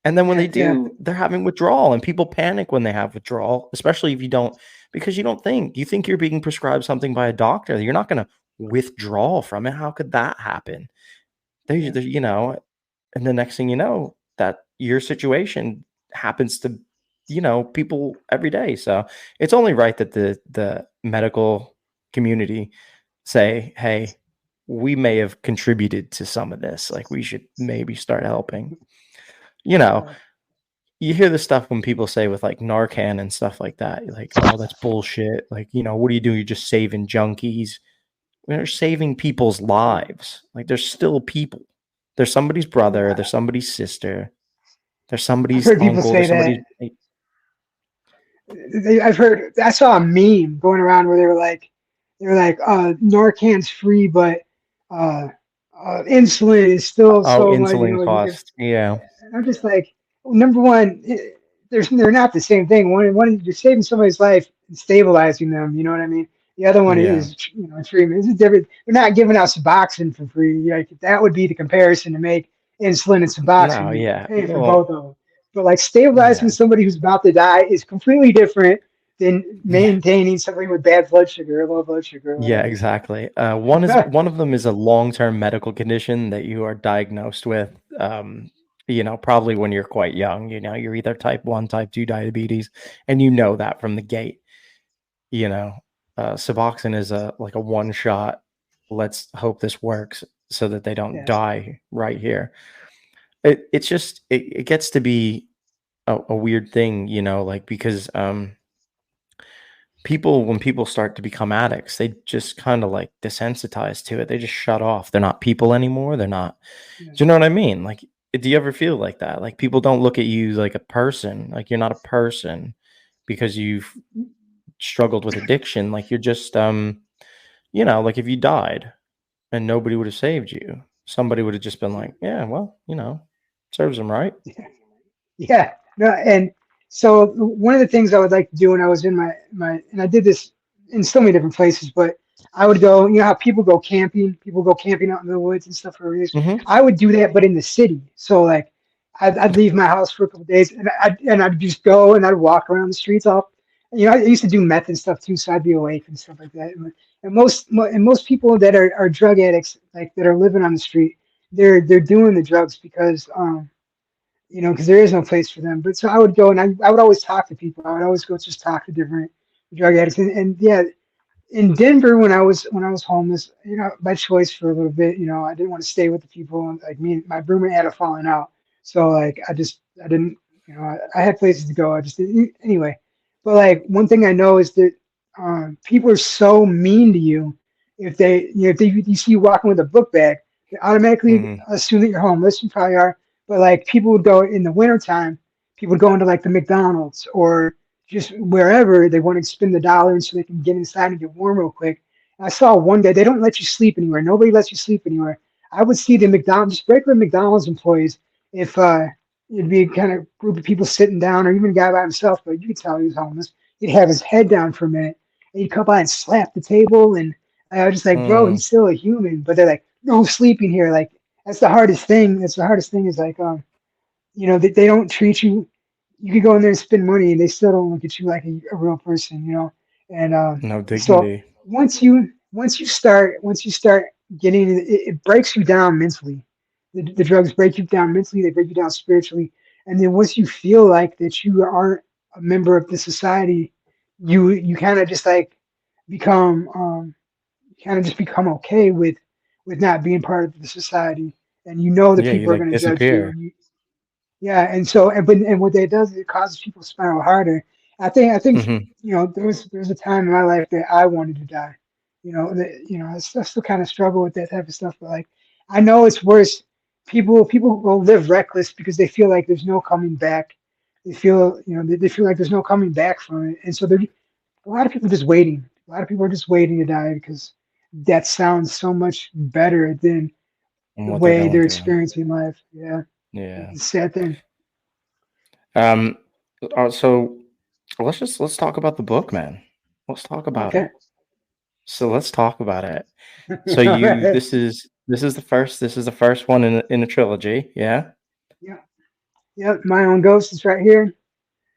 And then when yeah, they yeah, do, they're having withdrawal, and people panic when they have withdrawal, especially if you don't, because you think you're being prescribed something by a doctor. You're not going to withdraw from it. How could that happen? yeah, And the next thing you know, that your situation happens to people every day. So it's only right that the medical community say, hey, we may have contributed to some of this. Like we should maybe start helping. You know, Yeah. you hear the stuff when people say with like Narcan and stuff like that, like, oh, that's bullshit. Like, what do you do? You're just saving junkies. They're saving people's lives. Like, there's still people. There's somebody's brother. There's Yeah. somebody's sister. There's I've somebody's heard people uncle. say There's somebody's. that. I've heard. I saw a meme going around where they were like, Narcan's free, but uh, insulin is still Oh, so much. insulin cost. Yeah. And I'm just like, well, number one, they're not the same thing. One, you're saving somebody's life and stabilizing them. You know what I mean? The other one Yeah. is, treatment. It's different. They're not giving out Suboxone for free. Like that would be the comparison to make insulin and No, Suboxone. You're yeah. paying for both Well, of them. But like stabilizing yeah. somebody who's about to die is completely different than Yeah. maintaining somebody with bad blood sugar or low blood sugar or Yeah, whatever. exactly. One of them is a long-term medical condition that you are diagnosed with. Probably when you're quite young. You're either type 1, type 2 diabetes, and you know that from the gate. You know, Suboxone is a one shot. Let's hope this works so that they don't Yes. die right here. It's just it gets to be a weird thing, like because people when people start to become addicts, they just kind of like desensitize to it. They just shut off. They're not people anymore. They're not. Yeah. Do you know what I mean? Like, do you ever feel like that? Like people don't look at you like a person. Like you're not a person because you've struggled with addiction. Like you're just like if you died and nobody would have saved you, somebody would have just been like, yeah, well, serves them right. Yeah, no, and so one of the things I would like to do when I was in and I did this in so many different places, but I would go, how people go camping out in the woods and stuff for a reason. Hmm. I would do that, but in the city. So like, I'd leave my house for a couple of days, and I'd just go and I'd walk around the streets off. I used to do meth and stuff too, so I'd be awake and stuff like that. And most people that are drug addicts, like that are living on the street, they're doing the drugs because because there is no place for them. But so I would go and I would always talk to people. I would always go just talk to different drug addicts. And yeah, in Denver when I was homeless, by choice for a little bit, I didn't want to stay with the people. And like me and my roommate had a falling out, so like I didn't, I had places to go. I just didn't anyway. But like one thing I know is that people are so mean to you if if you see you walking with a book bag, they automatically Hmm. assume that you're homeless. You probably are, but like people would go in the wintertime, people would go into like the McDonald's or just wherever they want to spend the dollars so they can get inside and get warm real quick. And I saw one day they don't let you sleep anywhere. Nobody lets you sleep anywhere. I would see the McDonald's, just regular McDonald's employees, if it'd be a kind of group of people sitting down, or even a guy by himself, but you could tell he was homeless. He'd have his head down for a minute, and he'd come by and slap the table, and I was just like, bro, Mm. he's still a human. But they're like, no sleeping here. Like that's the hardest thing. That's the hardest thing is like, they don't treat you. You could go in there and spend money, and they still don't look at you like a real person. And No so dignity. once you start getting it breaks you down mentally. The drugs break you down mentally. They break you down spiritually, and then once you feel like that you aren't a member of the society, you kind of just like become become okay with not being part of the society, and that Yeah, you people are like going to judge you, disappear. and yeah, and so and what that does is it causes people to spiral harder. I think Hmm. there was a time in my life that I wanted to die. I still kind of struggle with that type of stuff, but like I know it's worse. People will live reckless because they feel like there's no coming back. They feel like there's no coming back from it, and so a lot of people just waiting. A lot of people are just waiting to die because that sounds so much better than And the what they're way going they're through. experiencing life. Yeah, Yeah. it's a sad thing. Um. So let's talk about the book, man. Let's talk about Okay. it. So let's talk about it. So All right. this is the first one in a trilogy. Yeah. Yeah. Yep. My own ghost is right here.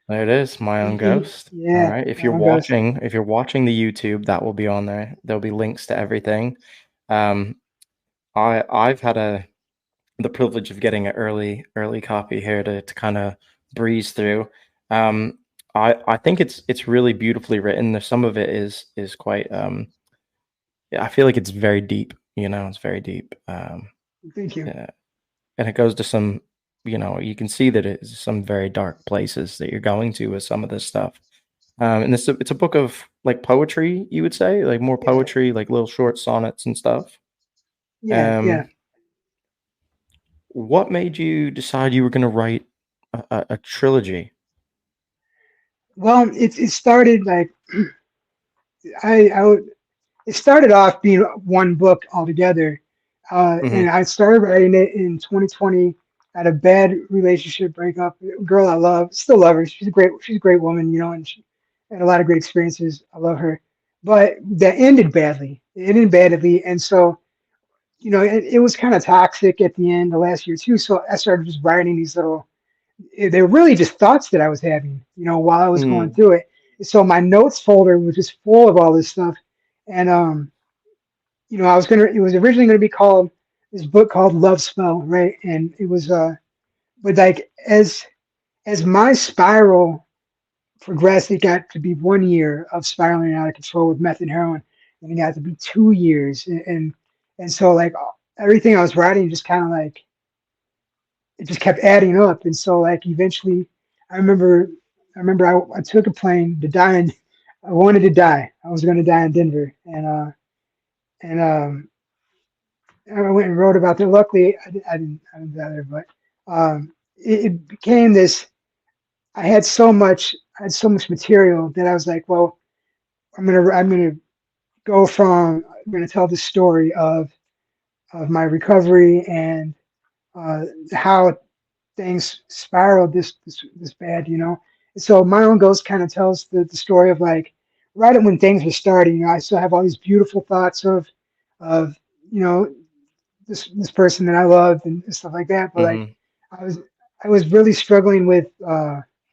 There it is, My Own Ghost. All Yeah. right. If My you're own ghost. watching, if you're watching the YouTube, that will be on there. There'll be links to everything. Um, I've had the privilege of getting an early copy here to kind of breeze through. Um, I think it's really beautifully written. There's some of it is quite yeah, I feel like it's very deep, it's very deep. Thank you. Yeah, and it goes to some, you can see that it's some very dark places that you're going to with some of this stuff. And it's a book of like poetry, you would say, like more Yeah, poetry, like little short sonnets and stuff. yeah, yeah. Um, what made you decide you were going to write a trilogy? Well, it started like I would. It started off being one book altogether, and Hmm. I started writing it in 2020. I had a bad relationship breakup. A girl I love, still love her. She's a great woman, and she had a lot of great experiences. I love her, but that ended badly. It ended badly, and so it was kind of toxic at the end, the last year too. So I started just writing these little. They were really just thoughts that I was having, while I was going Mm, through it. So my notes folder was just full of all this stuff, and it was originally gonna be called this book called Love Spell, right? And it was but like as my spiral progressed, it got to be 1 year of spiraling out of control with meth and heroin, and it got to be 2 years, and so like everything I was writing just kind of like it just kept adding up, and so like eventually, I remember, I took a plane to die, and I wanted to die. I was going to die in Denver, and I went and wrote about it. Luckily, I didn't die there, but it became this. I had so much material that I was like, well, I'm gonna I'm gonna tell the story of my recovery and how things spiraled this bad, So my own ghost kind of tells the story of like right when things were starting. I still have all these beautiful thoughts of you know this person that I loved and stuff like that. But like hmm. I was I was really struggling with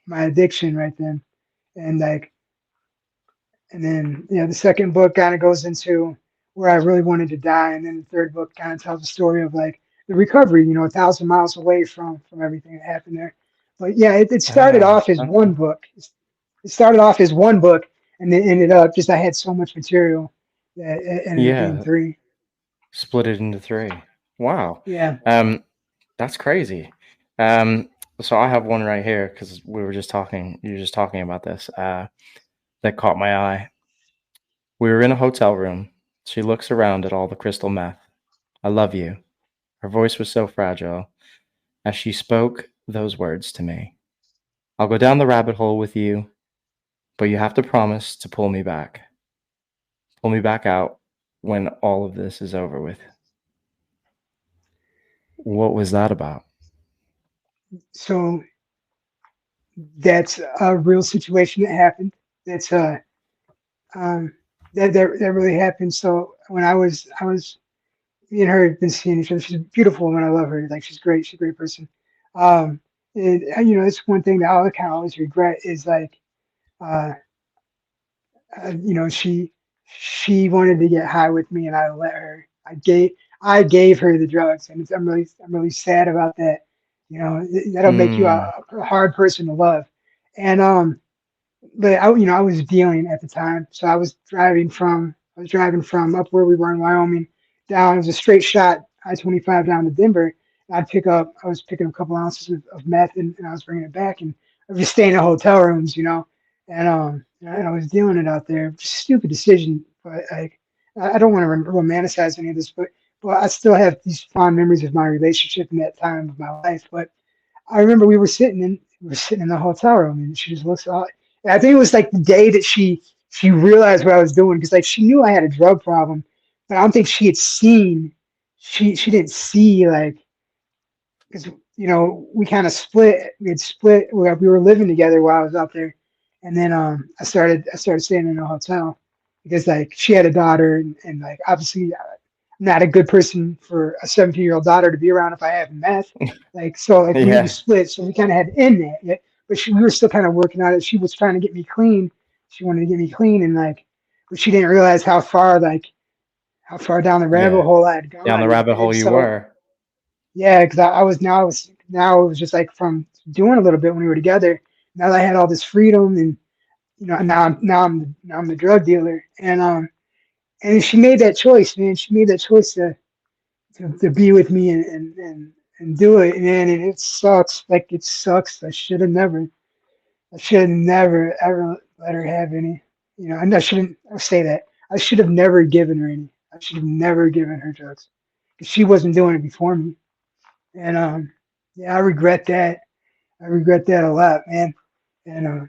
my addiction right then, and like and then the second book kind of goes into where I really wanted to die, and then the third book kind of tells the story of like the recovery, 1,000 miles away from everything that happened there. But yeah, it started Ah, off as okay. one book. It started off as one book, and then ended up just I had so much material that it ended up being Yeah, three. split it into three. Wow. Yeah. Um, that's crazy. Um, so I have one right here because you were just talking about this, that caught my eye. We were in a hotel room. She looks around at all the crystal meth. I love you. Her voice was so fragile as she spoke those words to me. I'll go down the rabbit hole with you, but you have to promise to pull me back. Pull me back out when all of this is over with. What was that about? So that's a real situation that happened. That's um that really happened. So when I was me and her have been seeing each other. She's a beautiful woman. I love her. Like she's great. She's a great person. Um, it's one thing that I kind of always regret is like, uh, she wanted to get high with me, and I let her. I gave her the drugs, and I'm really sad about that. That'll make you Mm, a hard person to love. And but I was dealing at the time, so I was driving from up where we were in Wyoming down. It was a straight shot I-25 down to Denver. I was picking up a couple ounces of meth, and I was bringing it back, and I was just staying in hotel rooms, and I was dealing it out there. Just stupid decision, but like I don't want to romanticize any of this, but I still have these fond memories of my relationship in that time of my life. But I remember we were sitting in the hotel room, and she just looks out. And I think it was like the day that she realized what I was doing, because like she knew I had a drug problem, but I don't think she had seen she didn't see like, because we kind of split. We had split. We were living together while I was out there, and then I started staying in a hotel because like she had a daughter, and like obviously I'm not a good person for a 17-year-old daughter to be around if I have meth. Like so, like we yeah, split, so we kind of had to end that. Yeah, but we were still kind of working on it. She was trying to get me clean. She wanted to get me clean, and like, but she didn't realize how far down the rabbit yeah. hole I had Down the gone, rabbit hole and you so were. yeah, because I was now it was just like from doing a little bit when we were together. now that I had all this freedom, and now I'm the drug dealer, and she made that choice, man. She made that choice to be with me and do it, man. And it sucks. Like it sucks. I should have never ever let her have any. And I shouldn't I say that. I should have never given her any. I should have never given her drugs because she wasn't doing it before me. And yeah, I regret that. I regret that a lot, man. And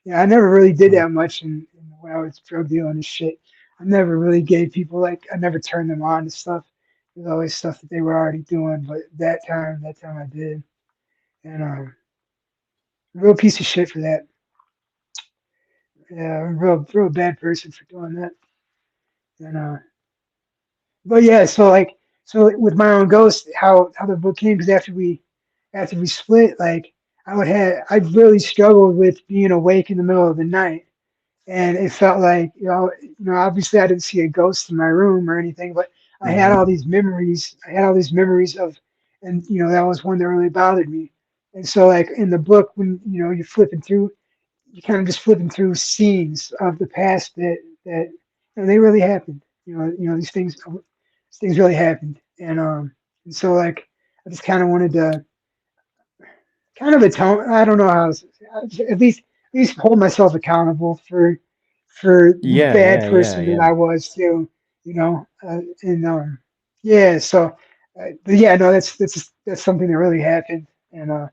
yeah, I never really did Mm. that much when I was drug dealing and shit. I never really gave people like I never turned them on to stuff. It was always stuff that they were already doing. But that time I did, and real piece of shit for that. Yeah, I'm real bad person for doing that. And but yeah, so with my own ghost, how the book came because after we split, like I really struggled with being awake in the middle of the night, and it felt like obviously I didn't see a ghost in my room or anything, but I had Mhm. all these memories. I had all these memories of, and that was one that really bothered me. And so like in the book, when you're flipping through, you kind of just flipping through scenes of the past that they really happened. These things really happened, and so like I just kind of wanted to kind of atone. I don't know how at least hold myself accountable for the Yeah, bad yeah, yeah, person that yeah. I was too. And yeah, so but yeah, no, that's something that really happened, and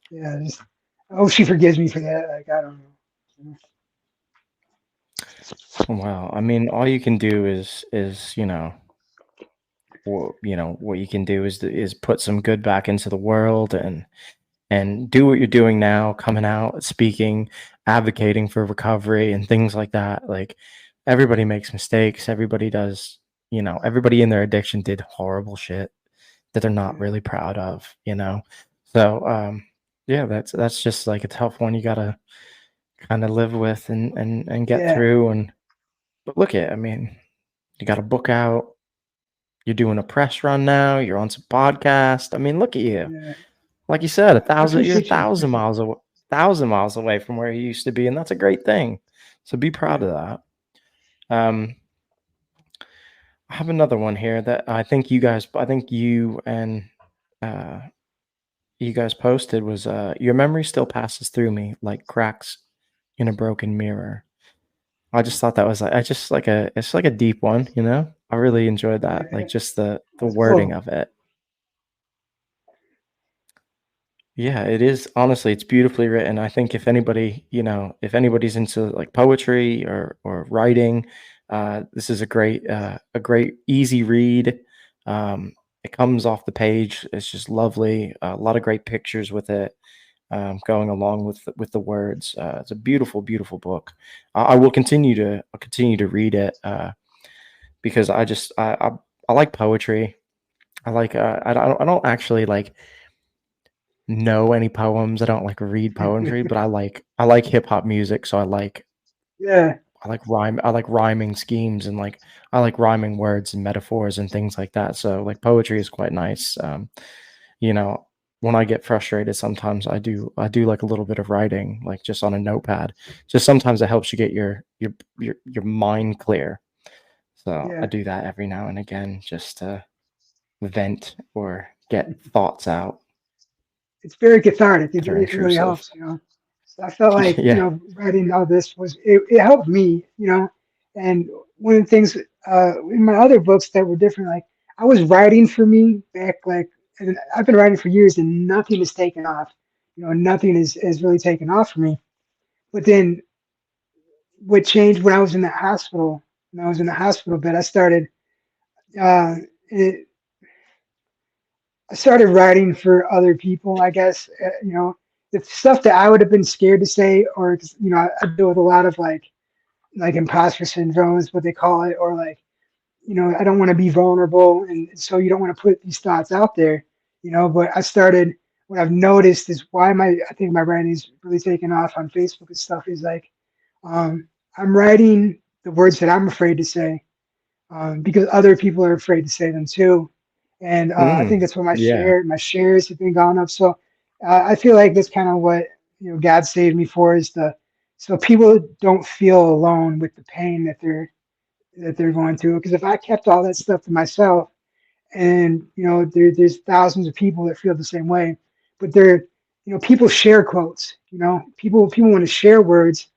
yeah, just, I hope she forgives me for that. Like I don't know. Wow. I mean, all you can do is, what you can do is put some good back into the world and do what you're doing now, coming out, speaking, advocating for recovery and things like that. Like everybody makes mistakes. Everybody does, everybody in their addiction did horrible shit that they're not Yeah, really proud of. So, yeah, that's just like a tough one you gotta kind of live with and get yeah, through. But look at, I mean, you got a book out, you're doing a press run now, you're on some podcast. I mean, look at you. yeah. Like you said, I you're a appreciate you. I thousand appreciate miles away, thousand miles away from where you used to be, and that's a great thing. So be you. proud Yeah, of that. Um, I have another one here that I think uh, you guys posted was your memory still passes through me like cracks in a broken mirror. I just thought that was like, it's like a deep one. I really enjoyed that, like yeah. just the That's wording cool. of it. Yeah, it is. Honestly, it's beautifully written. I think if anybody's into like poetry or writing, this is a great easy read. It comes off the page. It's just lovely. A lot of great pictures with it, going along with the words. It's a beautiful, beautiful book. I will continue to read it because I like poetry. I don't actually like know any poems. I don't like read poetry, but I like hip hop music, so Yeah, I like rhyming schemes and like I like rhyming words and metaphors and things like that. So like poetry is quite nice. You know, when I get frustrated, sometimes I do like a little bit of writing, like just on a notepad. Just sometimes it helps you get your mind clear. So I yeah. do that every now and again just to vent or get thoughts out. It's very cathartic. It, They're it really intrusive. helps. So I felt like, Yeah. writing all this it helped me. And one of the things in my other books that were different, like I was writing for me back like, and I've been writing for years and nothing has taken off. Nothing has really taken off for me. But then what changed when I was in the hospital, when I was in the hospital bed, uh, it, I started writing for other people, I guess. The stuff that I would have been scared to say, or I deal with a lot of like imposter syndrome is what they call it, or like I don't want to be vulnerable, and so you don't want to put these thoughts out there. But I started. What I've noticed is why I think my writing is really taking off on Facebook and stuff is like um, I'm writing the words that I'm afraid to say because other people are afraid to say them too. And I think Mm, that's why my yeah. shares have been gone up. So I feel like that's kind of what God saved me for is the so people don't feel alone with the pain that they're going through. Because if I kept all that stuff to myself, and there's thousands of people that feel the same way, but people share quotes. People want to share words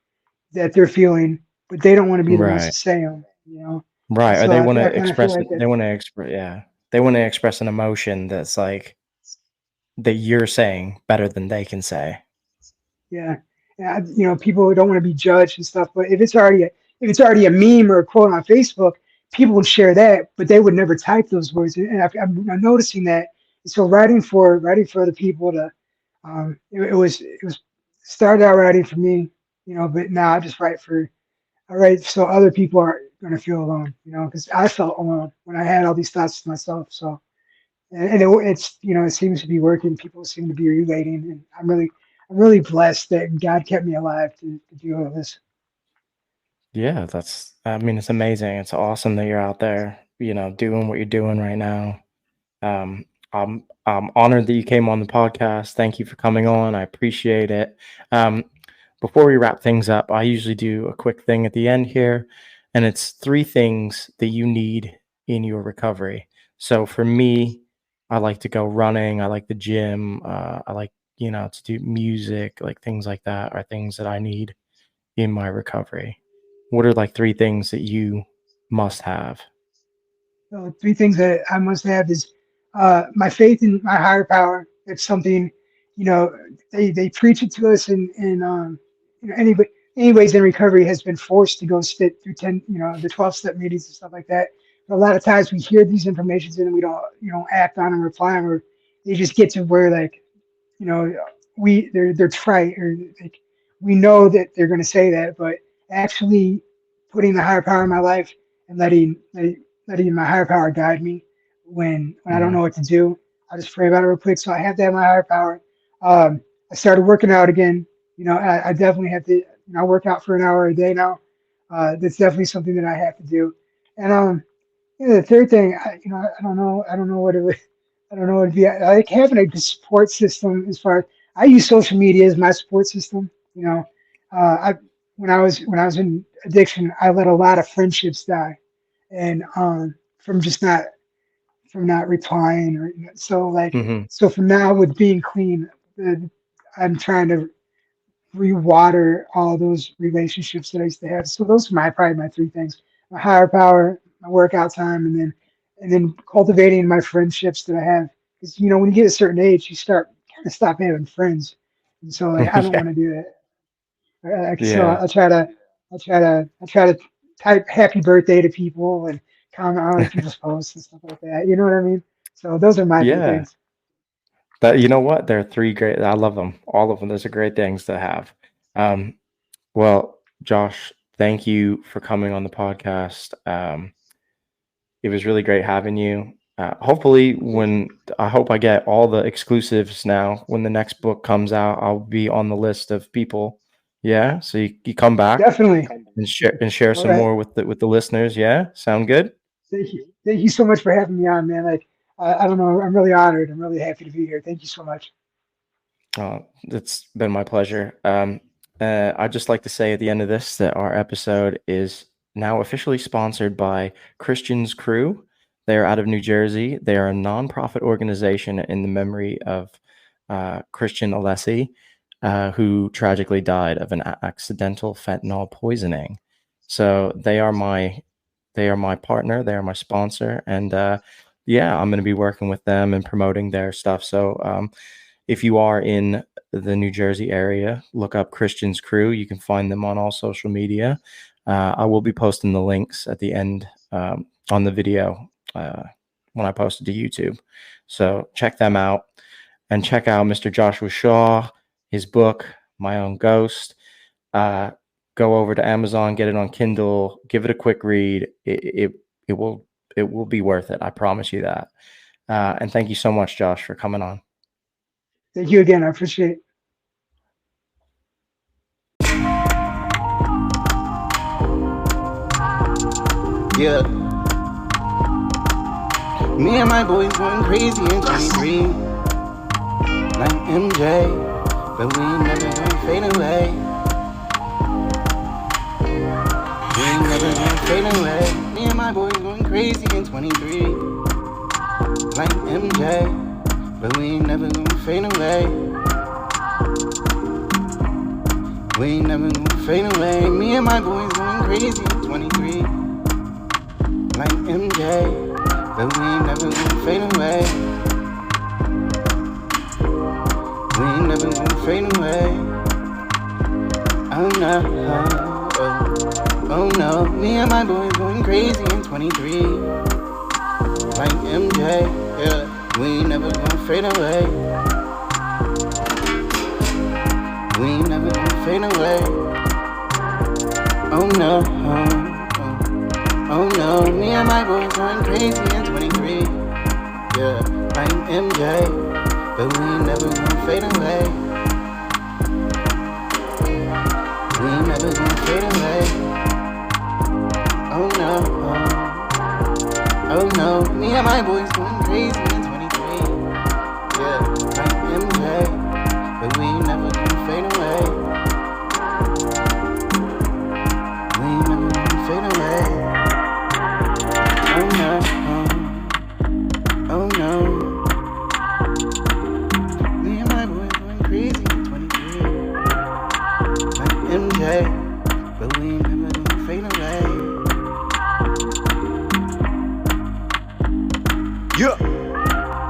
that they're feeling, but they don't want to be the ones to Right. say them. And Right. Or so they I, want I to kind of feel express like it. They that's want to express, yeah. They want to express an emotion that's like that you're saying better than they can say. yeah. People don't want to be judged and stuff. But if it's already a meme or a quote on Facebook, people would share that, but they would never type those words. And I'm noticing that. So writing for other people it was started out writing for me, but now I write so other people aren't going to feel alone, because I felt alone when I had all these thoughts to myself. So it seems to be working. People seem to be relating, and I'm really blessed that God kept me alive to do all this. Yeah, I mean, it's amazing. It's awesome that you're out there, doing what you're doing right now. Um, I'm honored that you came on the podcast. Thank you for coming on. I appreciate it. Um, Before we wrap things up, I usually do a quick thing at the end here, and it's three things that you need in your recovery. So for me, I like to go running. I like the gym. I like, to do music, like things like that are things that I need in my recovery. What are like three things that you must have? So three things that I must have is my faith in my higher power. It's something, you know, they preach it to us, and anyways in recovery has been forced to go sit through 10, the 12-step meetings and stuff like that. But a lot of times we hear these informations and we don't, act on them, reply them, or they just get to where like you know they're trite, or like we know that they're going to say that, but actually putting the higher power in my life and letting my higher power guide me when I don't Mm-hmm. know what to do. I just pray about it real quick. So I have to have my higher power. I started working out again. I definitely have to. I work out for an hour a day now. That's definitely something that I have to do. And the third thing, I don't know what it would, I don't know what it'd be. I like having a good support system. As far I use social media as my support system. I when I was in addiction, I let a lot of friendships die, and from just not replying, or so like Mm-hmm. so from now with being clean, uh, I'm trying to rewater all those relationships that I used to have. So those are probably my three things: my higher power, my workout time, and then cultivating my friendships that I have. Because when you get a certain age, you start kind of stop having friends, and so like I don't Yeah. want to do that. So Yeah. I try to type happy birthday to people and comment on other people's posts and stuff like that. You know what I mean? So those are my three Yeah. things. But you know what? There are three great. I love them. All of them. Those are great things to have. Um, well, Josh, thank you for coming on the podcast. It was really great having you. Hopefully, I hope I get all the exclusives now. When the next book comes out, I'll be on the list of people. Yeah, so you come back Definitely. and share All some right. more with the listeners. Yeah, sound good? Thank you. Thank you so much for having me on, man. Like, I don't know. I'm really honored. I'm really happy to be here. Thank you so much. It's been my pleasure. I'd just like to say at the end of this that our episode is now officially sponsored by Christian's Crew. They are out of New Jersey. They are a nonprofit organization in the memory of Christian Alessi, who tragically died of an accidental fentanyl poisoning. So they are my partner. They are my sponsor, and yeah, I'm going to be working with them and promoting their stuff. So if you are in the New Jersey area, look up Christian's Crew. You can find them on all social media. I will be posting the links at the end on the video when I post it to YouTube. So check them out and check out Mr. Joshua Shaw, his book, My Own Ghost. Uh, Go over to Amazon, get it on Kindle, give it a quick read. It will be worth it. I promise you that. And thank you so much, Josh, for coming on. Thank you again. I appreciate it. Yeah, me and my boys going crazy in 23, like MJ. but we ain't never gonna fade away. We ain't never gonna fade away. Me and my boys going crazy in 23, like MJ, but we ain't never gonna fade away. We ain't never gonna fade away. Me and my boys going crazy in 23, like MJ, but we ain't never gonna fade away. We ain't never gonna fade away. Oh no, oh no. Me and my boys going crazy in 23, like MJ, yeah. We ain't never gonna fade away. We ain't never gonna fade away. Oh no, oh no. Me and my boys going crazy in 23, yeah, like MJ, but we ain't never gonna fade away. We ain't never gonna fade away. Oh no, oh no. Me and my boys going crazy in 23, yeah, like MJ, but we ain't never gonna fade away. We ain't never gonna fade away. Oh no, oh no. Me and my boys going crazy in 23, like MJ, but we ain't never